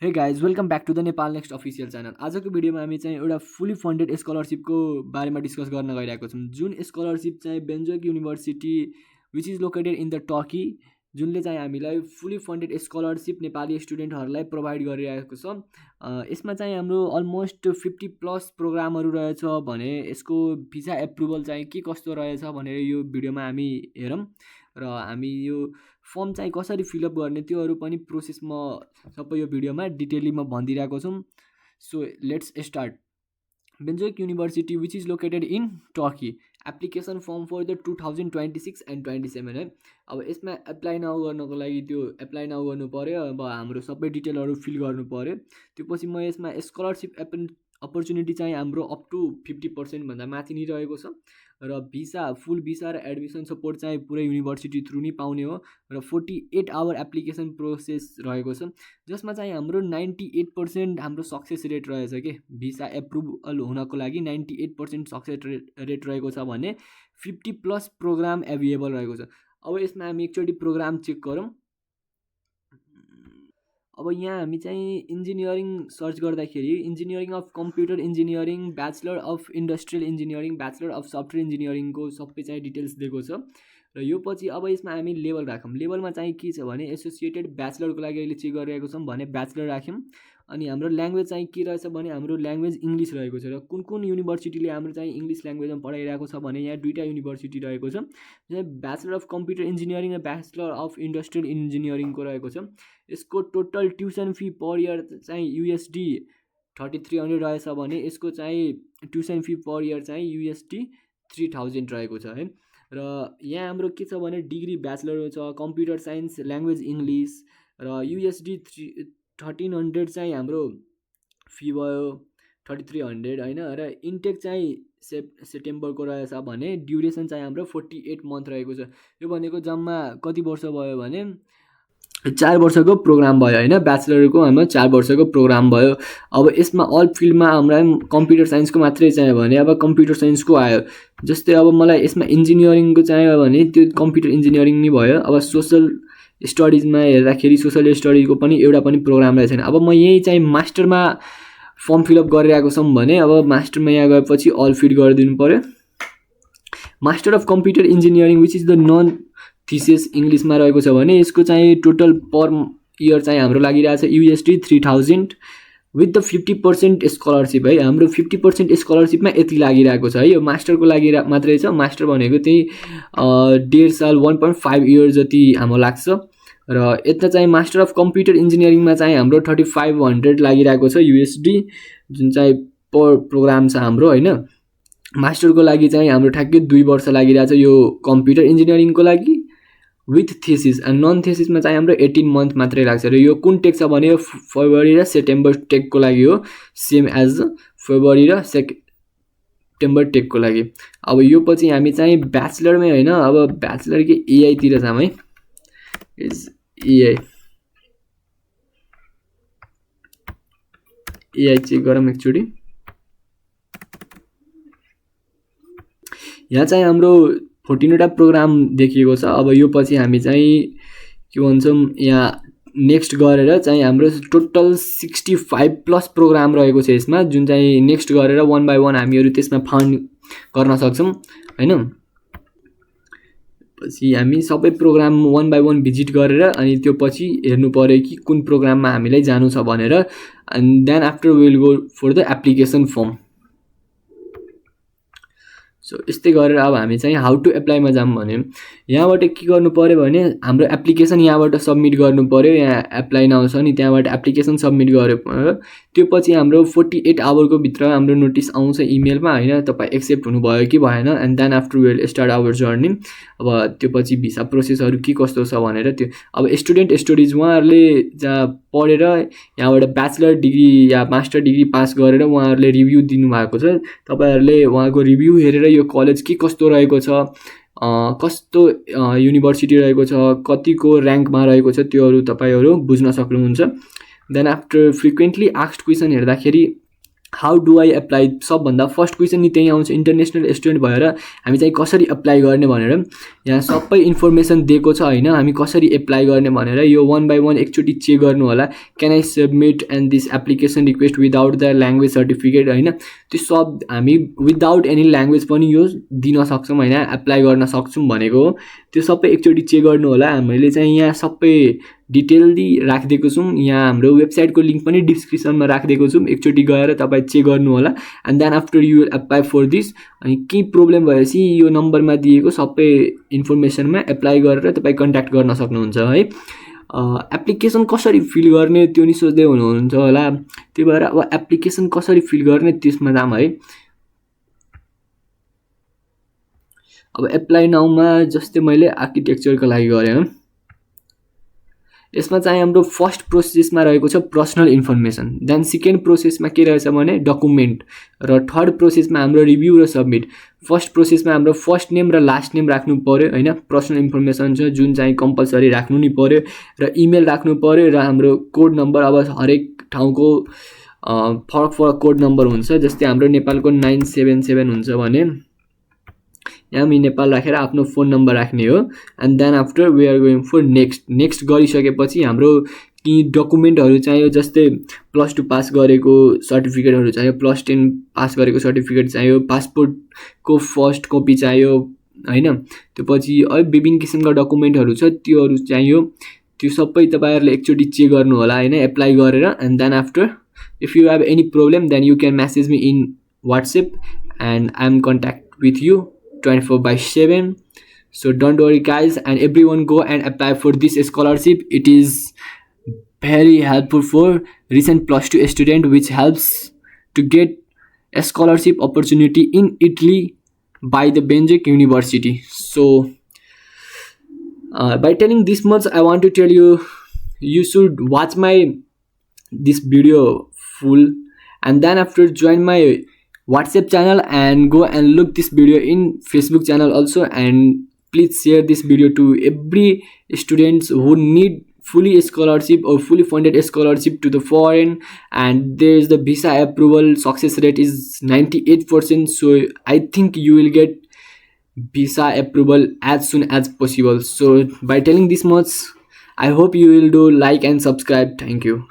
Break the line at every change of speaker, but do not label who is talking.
हे guys welcome back to the Nepal next official channel. आजको भिडियोमा हामी चाहिँ एउटा फुली फन्डेड स्कलरसिपको बारेमा डिस्कस गर्न गइरहेको छौँ। जुन स्कलरसिप चाहिँ बेन्जोइक university which is located in the Turkey, जुनले चाहिँ हामीलाई फुली फन्डेड स्कलरसिप नेपाली स्टुडेन्टहरूलाई प्रोभाइड गरिरहेको छ। यसमा चाहिँ हाम्रो अलमोस्ट 50+ प्रोग्रामहरू रहेछ भने यसको भिसा एप्रुभल चाहिँ के कस्तो रहेछ भनेर यो भिडियोमा हामी हेरौँ र हामी यो फर्म चाहिँ कसरी फिलअप गर्ने त्योहरू पनि प्रोसेस म सबै यो भिडियोमा डिटेली म भनिदिइरहेको छु। So let's start. बेन्जोइक university which is located in Turkey, application form for the 2026 and 27 है। अब यसमा एप्लाई नाउ गर्नको लागि त्यो एप्लाई नाउ गर्नु पऱ्यो। अब हाम्रो सबै डिटेलहरू फिल गर्नु पऱ्यो। त्यो पछि म यसमा स्कलरसिप अपर्च्युनिटी चाहिँ हाम्रो अप टु 50% भन्दा माथि नै रहेको छ र भिसा फुल भिसा र एडमिसन सपोर्ट चाहिँ पुरै युनिभर्सिटी थ्रु नै पाउने हो र 48 आवर एप्लिकेसन प्रोसेस रहेको छ, जसमा चाहिँ हाम्रो 98% हाम्रो सक्सेस रेट रहेछ कि भिसा एप्रुभल हुनको लागि 98% सक्सेस रेट रहेको छ भने 50+ प्रोग्राम एभाइलेबल रहेको छ। अब यसमा हामी एकचोटि प्रोग्राम चेक गरौँ। अब यहाँ हामी चाहिँ इन्जिनियरिङ सर्च गर्दाखेरि engineering of computer engineering, bachelor of industrial engineering, bachelor of software इन्जिनियरिङको सबै चाहिँ डिटेल्स दिएको छ र यो पछि अब यसमा हामी लेभल राखौँ। लेभलमा चाहिँ के छ भने एसोसिएटेड ब्याचलरको लागि अहिले चेक गरिरहेको छौँ भने ब्याचलर राख्यौँ। अनि हाम्रो ल्याङ्ग्वेज चाहिँ के रहेछ भने हाम्रो ल्याङ्ग्वेज इङ्ग्लिस रहेको छ र कुन कुन युनिभर्सिटीले हाम्रो चाहिँ इङ्ग्लिस ल्याङ्ग्वेजमा पढाइरहेको छ भने यहाँ दुईवटा युनिभर्सिटी रहेको छ, ब्याचलर अफ कम्प्युटर इन्जिनियरिङ र ब्याचलर अफ इन्डस्ट्रियल इन्जिनियरिङको रहेको छ। यसको total tuition fee per year चाहिँ USD 3300 रहेछ भने यसको चाहिँ ट्युसन फी पर इयर चाहिँ USD 3000 रहेको छ है। र यहाँ हाम्रो के छ भने डिग्री ब्याचलर छ कम्प्युटर साइन्स ल्याङ्ग्वेज इङ्ग्लिस र USD 1300 चाहिँ हाम्रो फी भयो 3300 होइन। र इन्टेक चाहिँ सेप्टेम्बरको रहेछ भने ड्युरेसन चाहिँ हाम्रो 48 मन्थ रहेको छ। यो भनेको जम्मा कति वर्ष भयो भने 4 वर्षको प्रोग्राम भयो होइन। ब्याचलरको हाम्रो 4 वर्षको प्रोग्राम भयो। अब यसमा अल फिल्डमा हामीलाई कम्प्युटर साइन्सको मात्रै चाहियो भने अब कम्प्युटर साइन्सको आयो। जस्तै अब मलाई यसमा इन्जिनियरिङको चाहियो भने त्यो कम्प्युटर इन्जिनियरिङ नै भयो। अब सोसल स्टडिजमा हेर्दाखेरि सोसल स्टडिजको पनि एउटा पनि प्रोग्राम रहेको छैन। अब म यही चाहिँ मास्टरमा फर्म फिलअप गरिरहेको छौँ भने अब मास्टरमा यहाँ गएपछि अल फिल गरिदिनु पऱ्यो। Master of computer engineering which is the non thesis इङ्ग्लिसमा रहेको छ भने यसको चाहिँ टोटल पर इयर चाहिँ हाम्रो लागिरहेछ USD 3000 विथ द 50% स्कलरसिप है। हाम्रो 50% स्कलरसिपमा यति लागिरहेको छ है। यो मास्टरको लागि मात्रै छ। मास्टर भनेको त्यही 1.5 साल 1.5 इयर जति हाम्रो लाग्छ र यता चाहिँ मास्टर अफ कम्प्युटर इन्जिनियरिङमा चाहिँ हाम्रो 3500 लागिरहेको छ USD, जुन चाहिँ पर प्रोग्राम छ हाम्रो होइन। मास्टरको लागि चाहिँ हाम्रो ठ्याक्कै 2 वर्ष लागिरहेछ यो कम्प्युटर इन्जिनियरिङको लागि विथ थेसिस। एन्ड नन थेसिसमा चाहिँ हाम्रो 18 मन्थ मात्रै लाग्छ र यो कुन टेक छ भने फेब्रुअरी र सेप्टेम्बर टेकको लागि हो, सेम एज फेब्रुअरी र सेप्टेम्बर टेकको लागि। अब यो पछि हामी चाहिँ ब्याचलरमै होइन, अब ब्याचलरकै एआईतिर जाउँ है। एआई चेक गरौँ एकचोटि। यहाँ चाहिँ हाम्रो 14वटा प्रोग्राम देखिएको छ। अब यो पछि हामी चाहिँ के भन्छौँ यहाँ नेक्स्ट गरेर चाहिँ हाम्रो टोटल 65+ प्रोग्राम रहेको छ यसमा, जुन चाहिँ नेक्स्ट गरेर 1 बाई 1 हामीहरू त्यसमा फाउन्ड गर्न सक्छौँ होइन। पछि हामी सबै प्रोग्राम 1 बाई 1 भिजिट गरेर अनि त्यो पछि हेर्नु पऱ्यो कि कुन प्रोग्राममा हामीलाई जानु छ भनेर। And then after will go for the application form. So यस्तै गरेर अब हामी चाहिँ हाउ टु एप्लाईमा जाऊँ भने यहाँबाट के गर्नु पऱ्यो भने हाम्रो एप्लिकेसन यहाँबाट सब्मिट गर्नु पऱ्यो। यहाँ एप्लाई नाउ छ नि, त्यहाँबाट एप्लिकेसन सब्मिट गर्यो। त्यो पछि हाम्रो 48 आवरको भित्र हाम्रो नोटिस आउँछ इमेलमा होइन, तपाईँ एक्सेप्ट हुनुभयो कि भएन। And then after will start our journey. अब त्यो पछि भिसा प्रोसेसहरू के कस्तो छ भनेर त्यो अब स्टुडेन्ट स्टोरिज उहाँहरूले जहाँ पढेर यहाँबाट ब्याचलर डिग्री या मास्टर डिग्री पास गरेर उहाँहरूले रिभ्यू दिनुभएको छ। तपाईँहरूले उहाँको रिभ्यू हेरेर यो कलेज के कस्तो रहेको छ, कस्तो युनिभर्सिटी रहेको छ, कतिको ऱ्याङ्कमा रहेको छ, त्योहरू तपाईँहरू बुझ्न सक्नुहुन्छ। Then after frequently asked question हेर्दाखेरि हाउ डु आई एप्लाई, सबभन्दा फर्स्ट क्वेसन नि त्यही आउँछ, इन्टरनेसनल स्टुडेन्ट भएर हामी चाहिँ कसरी एप्लाई गर्ने भनेर यहाँ सबै इन्फर्मेसन दिएको छ होइन, हामी कसरी एप्लाई गर्ने भनेर। यो 1 by 1 एकचोटि चेक गर्नु होला। Can I submit and this application request without the language certificate होइन, त्यो सब हामी विदाउट एनी ल्याङ्ग्वेज पनि यो दिन सक्छौँ होइन, एप्लाई गर्न सक्छौँ भनेको हो। त्यो सबै एकचोटि चेक गर्नु होला। हामीले चाहिँ यहाँ सबै डिटेलली राखिदिएको छौँ, यहाँ हाम्रो वेबसाइटको लिङ्क पनि डिस्क्रिप्सनमा राखिदिएको छौँ, एकचोटि गएर तपाईँ चेक गर्नु होला। And then after you will apply for this. अनि केही प्रब्लम भएपछि यो नम्बरमा दिएको सबै इन्फर्मेसनमा एप्लाई गरेर तपाईँ कन्ट्याक्ट गर्न सक्नुहुन्छ है। एप्लिकेसन कसरी फिल गर्ने त्यो नि सोच्दै हुनुहुन्छ होला, त्यही भएर अब एप्लिकेसन कसरी फिल गर्ने त्यसमा जाम है। अब एप्लाई नाउमा जस्तै मैले आर्किटेक्चरको लागि गरेँ, यसमा चाहिँ हाम्रो फर्स्ट प्रोसेसमा रहेको छ पर्सनल इन्फर्मेसन, देन सेकेन्ड प्रोसेसमा के रहेछ भने डकुमेन्ट, र थर्ड प्रोसेसमा हाम्रो रिभ्यू र सबमिट। फर्स्ट प्रोसेसमा हाम्रो फर्स्ट नेम र लास्ट नेम राख्नु पऱ्यो होइन, पर्सनल इन्फर्मेसन छ जुन चाहिँ कम्पलसरी राख्नु नि पऱ्यो, र इमेल राख्नु पऱ्यो, र हाम्रो कोड नम्बर। अब हरेक ठाउँको फरक फरक कोड नम्बर हुन्छ, जस्तै हाम्रो नेपालको 977 हुन्छ भने यहाँ हामी नेपाल राखेर आफ्नो फोन नम्बर राख्ने हो। And then after we are going for next गरिसकेपछि हाम्रो कि डकुमेन्टहरू चाहियो, जस्तै +2 पास गरेको सर्टिफिकेटहरू चाहियो, +10 पास गरेको सर्टिफिकेट चाहियो, पासपोर्टको फर्स्ट कपी चाहियो होइन। त्यो पछि विभिन्न किसिमका डकुमेन्टहरू छ त्योहरू चाहियो, त्यो सबै तपाईँहरूले एकचोटि चेक गर्नु होला होइन एप्लाई गरेर। And then after if you have any problem then you can message me in WhatsApp and I am contact with you 24/7. So don't worry guys, and everyone go and apply for this scholarship. It is very helpful for recent +2 student, which helps to get a scholarship opportunity in Italy by the Benjik University. So by telling this much, I want to tell you, you should watch this video full, and then after join my WhatsApp channel and go and look this video in Facebook channel also, and please share this video to every students who need fully scholarship or fully funded scholarship to the foreign, and there is the visa approval success rate is 98%, so I think you will get visa approval as soon as possible. So by telling this much, I hope you will do like and subscribe. Thank you.